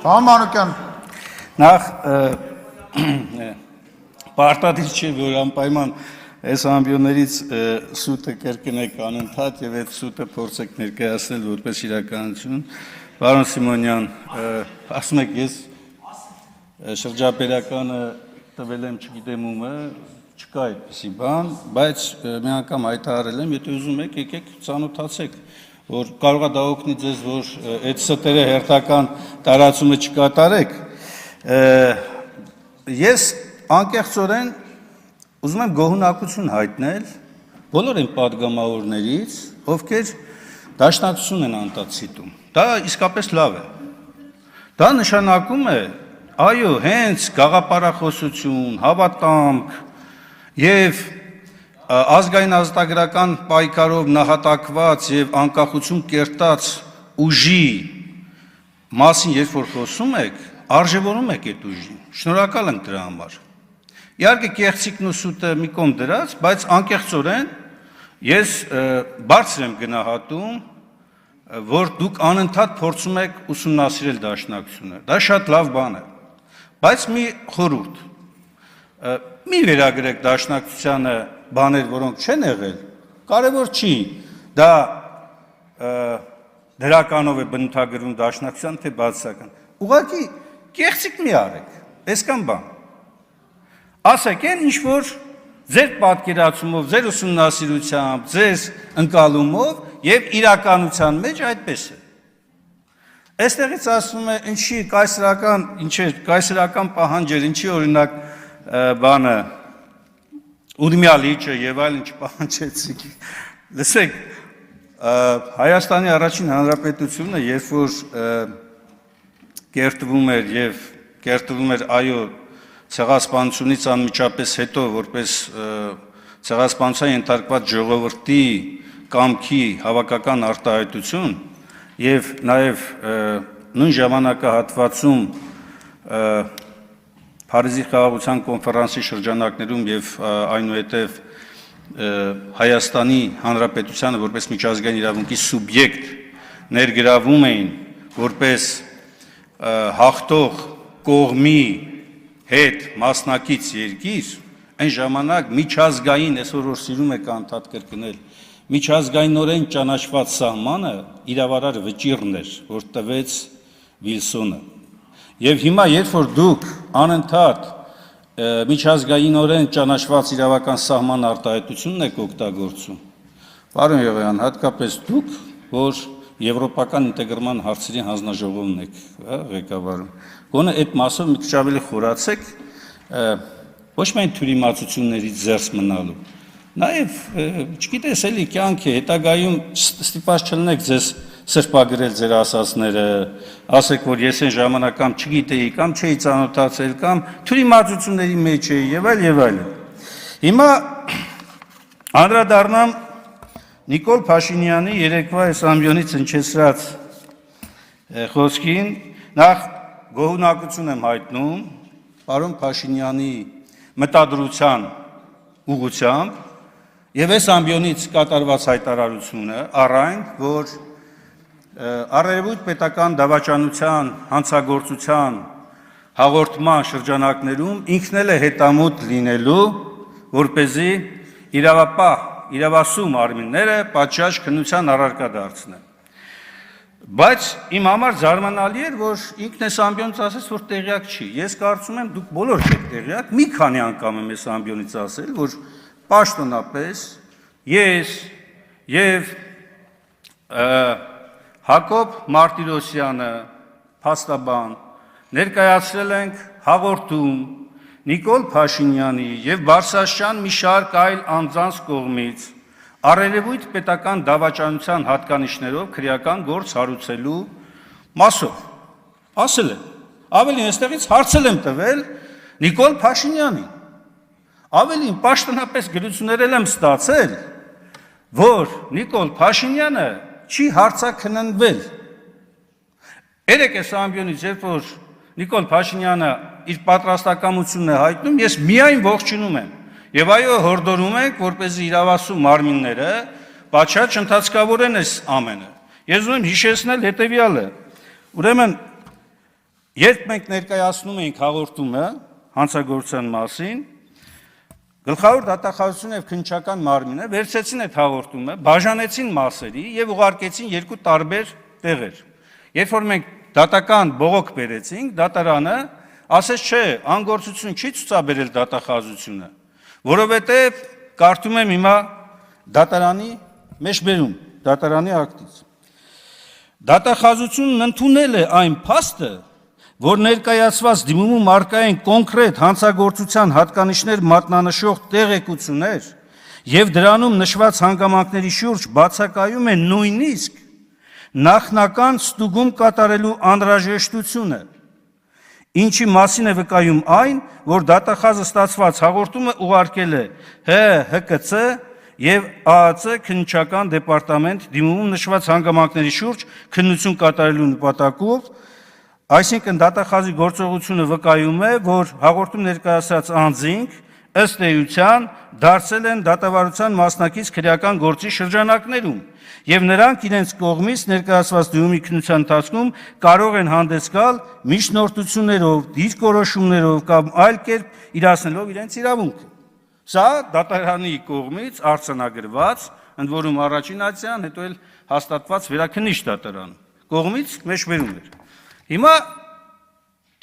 Պարոն Մանուկյան, նախ պարտադիր չէ, որ անպայման այս ամբիոններից սուտը կրկնեք անընդհատ եւ այդ սուտը փորձեք ներկայացնել որպես իրականություն։ Պարոն Սիմոնյան, ասում եք ես շրջապերականը տվել եմ, չգիտեմ ումը, չկա այդպիսի բան, բայց մի անգամ հայտարարել եմ, եթե ուզում եք, եկեք ծանոթացեք, որ կարող է դա օգնի ձեզ, որ այդ ստերը հերթական տարածումը չկատարեք։ Ես անկեղծորեն ուզում եմ գոհունակություն հայտնել բոլոր այն պատգամավորներից, ովքեր դաշնակցություն են անտացիտում։ Դա իսկապես լավ է։ Դա նշանակում է, այո, հենց գաղափարախոսություն, հավատամք եւ ազգային ազատագրական պայքարով նահատակված եւ անկախություն կերտած ուժի մասին երբ որ խոսում եք, արժևորում եք այդ ուժին։ Շնորհակալ եմ դրա համար։ Իհարկե կեղծիքն ու սուտը մի կողմ դրած, բայց անկեղծորեն ես բարձր եմ գնահատում, որ դուք անընդհատ փորձում եք ուսումնասիրել դաշնակցությունը։ Դա շատ լավ բան է։ Բայց մի խորհուրդ. մի վերագրեք դաշնակցությանը բաներ, որոնք չեն եղել, կարևոր չի, դա դրականով է բնութագրվում դաշնակցության, թե բացասական։ Ուղղակի կեղծիք մի արեք, այսքան բան։ Ասեք են ինչ-որ ձեր պատկերացումով, ձեր ուսումնասիրությամբ, ձեր ընկալումով եւ իրականության մեջ այդպես է։ Այստեղից ասվում է, ինչի կայսերական պահանջեր, ինչի օրինակ բանը Ուրմյալիչը եւ այլն չպահանջեցիք։ Լսեք, Հայաստանի առաջին հանրապետությունը, երբ որ կերտվում էր այո ցեղասպանությունից անմիջապես հետո, որպես ցեղասպանության ենթարկված ժողովրդի կամքի հավաքական արտահայտություն եւ նաեւ նույն ժամանակահատվածում Փարիզի խաղաղության կոնֆերանսի շրջանակներում եւ այնուհետեւ Հայաստանի Հանրապետությանը որպես միջազգային իրավունքի սուբյեկտ ներգրավում էին որպես հաղթող կողմի հետ մասնակից երկիր, այն ժամանակ միջազգային, այսօր որ սիրում եք անդադ կրկնել, միջազգայինորեն ճանաչված սահմանը իրավարար վճիռն էր, որ տվեց Վիլսոնը։ Եվ հիմա, երբ որ դուք անընդհատ միջազգայինորեն ճանաչված իրավական սահման արտահայտությունն եք օգտագործում, պարոն Եղոյան, հատկապես դուք, որ եվրոպական ինտեգրման հարցերի հանձնաժողովն եք ղեկավարում, գոնե այդ մասով մի քիչ ավելի խորացեք, ոչ միայն թյուրիմացություններից զերծ մնալու, նաև, չգիտես, էլի կյանք է, հետագայում ստիպված չլնեք ձեզ սրբագրել ձեր ասածները, ասեք, որ ես այն ժամանակ կամ չգիտեի, կամ չէի ծանոթացել, կամ թյուրիմացությունների մեջ էի եւ այլ։ Հիմա անդրադառնամ Նիկոլ Փաշինյանի երեկվա այս ամբիոնից հնչեցրած խոսքին, նախ գոհունակություն եմ հայտնում պարոն Փաշինյանի մտադրության ուղղությամբ եւ այս ամբիոնից կատարված հայտարարությունը առայն, որ Առերևույթ պետական դավաճանության, հանցագործության հաղորդման շրջանակներում ինքն էլ է հետամուտ լինելու, որպեսզի իրավասու մարմինները պատշաճ քննության առարկա դարձնեն։ Բայց իմ համար զարմանալի էր, որ ինքն այս ամբիոնից ասեց, որ տեղյակ չի։ Ես կարծում եմ, դուք բոլոր եք տեղյակ, մի քանի անգամ եմ այս ամբիոնից ասել, որ պաշտոնապես ես եւ Հակոբ Մարտիրոսյանը, փաստաբան, ներկայացրել ենք հաղորդում Նիկոլ Փաշինյանի եւ Բարսաշյան մի շարք այլ անձանց կողմից առերևույթ պետական դավաճանության հատկանիշներով քրեական գործ հարուցելու մասով։ Ասել եմ, ավելին այստեղից հարցել եմ տվել Նիկոլ Փաշինյանին։ Ավելին պաշտոնապես գրություններ եմ ստացել, որ Նիկոլ Փաշինյանը չի հարցաքննվել։ Երեք այս ամբիոնից, երբ որ Նիկոլ Փաշինյանը իր պատրաստակամությունն է հայտնում, ես միայն ողջունում եմ։ Եվ այո, հորդորում ենք, որպեսզի իրավասու մարմինները պատշաճ ընթացքավոր են այս ամենը։ Ես ուզում եմ հիշեցնել հետևյալը։ Ուրեմն, 2015 թվականին, երբ որ Նիկոլ Փաշինյանը, Նիկոլ Փաշինյանը, Նիկոլ Փաշինյանը, Նիկոլ Փաշինյանը, Նիկոլ Փաշինյանը, Նիկոլ Փաշինյանը, Նիկոլ Փաշինյանը, Երբ մենք ներկայացնում էինք հաղորդումը հանցագործության մասին, գլխավոր դատախազությունը եւ քննչական մարմինը վերցրեցին այդ հաղորդումը, բաժանեցին մասերի եւ ուղարկեցին երկու տարբեր տեղեր։ Երբ որ մենք դատական բողոք բերեցինք, դատարանը ասեց, չէ, անգործություն չի ցուցաբերել դատախազությունը, որովհետեւ կարդում եմ հիմա դատարանի մեջբերում, դատարանի ակտից։ Դատախազությունն ընդունել է այն փաստը, որ ներկայացված դիմումում առկա են կոնկրետ հանցագործության հատկանիշներ մատնանշող տեղեկություններ եւ դրանում նշված հանգամանքների շուրջ բացակայում է նույնիսկ նախնական ստուգում կատարելու անհրաժեշտությունը, ինչի մասին է վկայում այն, որ դատախազը ստացված հաղորդումը ուղարկել է ՀՀԿՑ եւ ԱԱՑ քննչական դեպարտամենտ դիմումում նշված հանգամանքների շուրջ քննություն կատարելու նպատակով, այսինքն դատախազի գործողությունը վկայում է, որ հաղորդում ներկայացած անձինք ըստ էության դարձել են դատավարության մասնակից քրեական գործի շրջանակներում եւ նրանք իրենց կողմից ներկայացված դիմումի քննության ընթացքում կարող են հանդես գալ միջնորդություններով, դիրքորոշումներով կամ այլ կերպ իրացնելով իրենց իրավունքը։ Սա դատարանի կողմից արձանագրված, ընդ որում առաջին ացիան, հետո էլ հաստատված վերաքննիչ դատարան կողմից մեջբերում էր։ Հիմա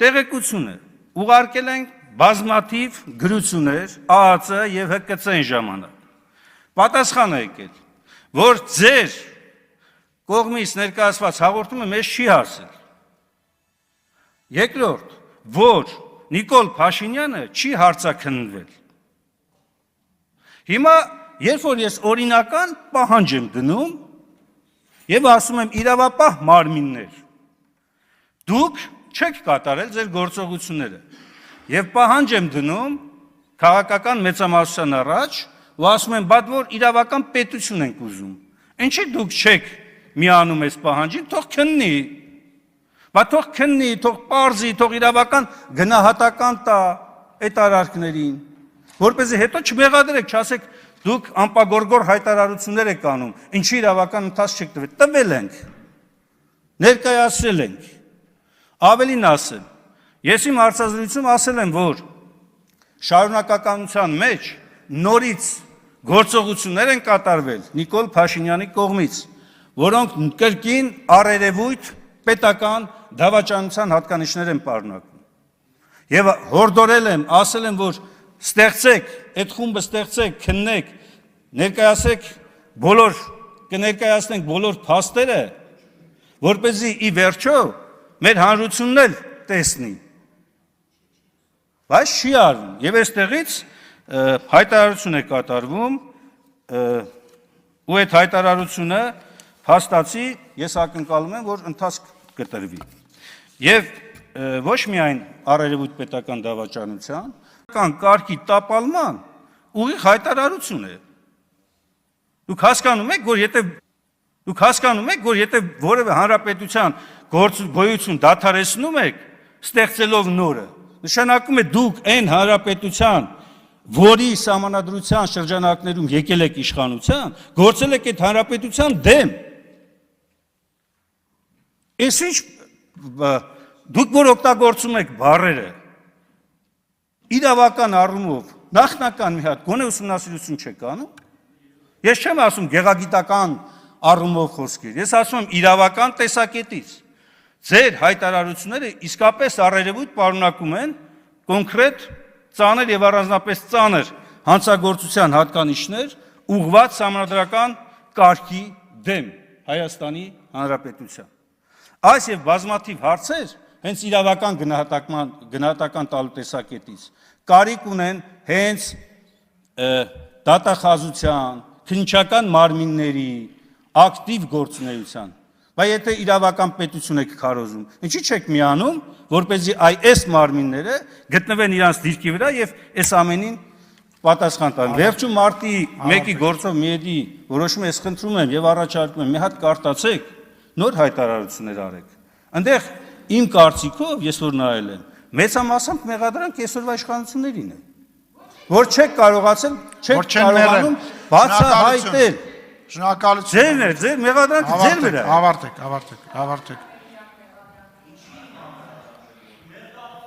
տեղեկությունը ուղարկել են բազմաթիվ գրություններ ԱԱՑ եւ ՀԿՑ-ի ժամանակ։ Պատասխանը եկել, որ ձեր կողմից ներկայացված հաղորդումը մեզ չի հասել։ Երկրորդ, որ Նիկոլ Փաշինյանը չի հարցաքննվել։ Հիմա, երբ որ ես օրինական պահանջ եմ դնում եւ ասում եմ իրավապահ մարմիններ, դուք չեք կատարել ձեր գործողությունները եւ պահանջ եմ դնում քաղաքական մեծամասնության առաջ ու ասում եմ, բադ որ իրավական պետություն ենք ուզում, ինչի դուք չեք միանում այս պահանջին, թող քննի, թող քննի, թող պարզի, թող իրավական գնահատական տա այդ արարքներին, որպեսզի հետո չմեղադրեք, չասեք դուք անպագորգոր հայտարարություններ եք անում, ինչի իրավական ընթաց չեք տվել, տվել ենք, ներկայացրել ենք, ավելին ասեմ, ես իմ հարցազրույցում ասել եմ, որ շարունակականության մեջ նորից գործողություններ են կատարվել Նիկոլ Փաշինյանի կողմից, որոնք կրկին առերևույթ պետական դավաճանության հատկանիշներ են պարունակում։ Եվ հորդորել եմ, ասել եմ, որ ստեղծեք, այդ խումբը ստեղծեք, քննեք, կներկայացնենք բոլոր փաստերը, որպեսզի ի վերջո մեր հանրությունն էլ տեսնի։ Բայց չի արվում, եւ այստեղից հայտարարություն է կատարվում, ու այդ հայտարարությունը փաստացի ես ակնկալում եմ, որ ընթացք կտրվի։ Եվ ոչ միայն առերևույթ պետական դավաճանության, կարգի տապալման ուղիղ հայտարարություն է։ Դուք հասկանում եք, որ եթե որևէ հանրապետության գոյություն դադարեցնում եք, ստեղծելով նորը, նշանակում է դուք այն հանրապետության, որի սահմանադրության շրջանակներում եկել եք իշխանության, գործել եք այդ հանրապետության դեմ։ Այս ինչ դուք որ օգտագործում եք բառերը, իրավական առումով նախնական մի հատ գոնե ուսումնասիրություն չեք անում։ Ես չեմ ասում գեղագիտական առումով խոսքեր, ես ասում եմ իրավական տեսակետից։ Ձեր հայտարարությունները իսկապես առերևույթ պարունակում են կոնկրետ ծանր եւ առանձնապես ծանր հանցագործության հատկանիշներ ուղղված սահմանադրական կարգի դեմ Հայաստանի Հանրապետության։ Այս եւ բազմաթիվ հարցեր հենց իրավական գնահատական տալու տեսակետից կարիք ունեն հենց դատախազության, քննչական մարմինների ակտիվ գործունեության։ Բայց եթե իրավական պետություն եք քարոզում, ինչի՞ չեք միանում, որպեսզի այս մարմինները գտնվեն իրանց դիրքի վրա եւ այս ամենին պատասխան տան։ Վերջում մարտի 1-ի գործով միեդի որոշումը ես խնդրում եմ եւ առաջարկում եմ մի հատ կարտացեք, նոր հայտարարություններ արեք։ Այնտեղ իմ կարծիքով, ես որ նայել եմ, մեծամասամբ մեղադրանք այսօրվա իշխանություններին է, որ չեք կարողանում բացահայտել։ Շնորհակալություն։ Ձեր մեղադրանքը ձեր վրա է։ Ավարտեք։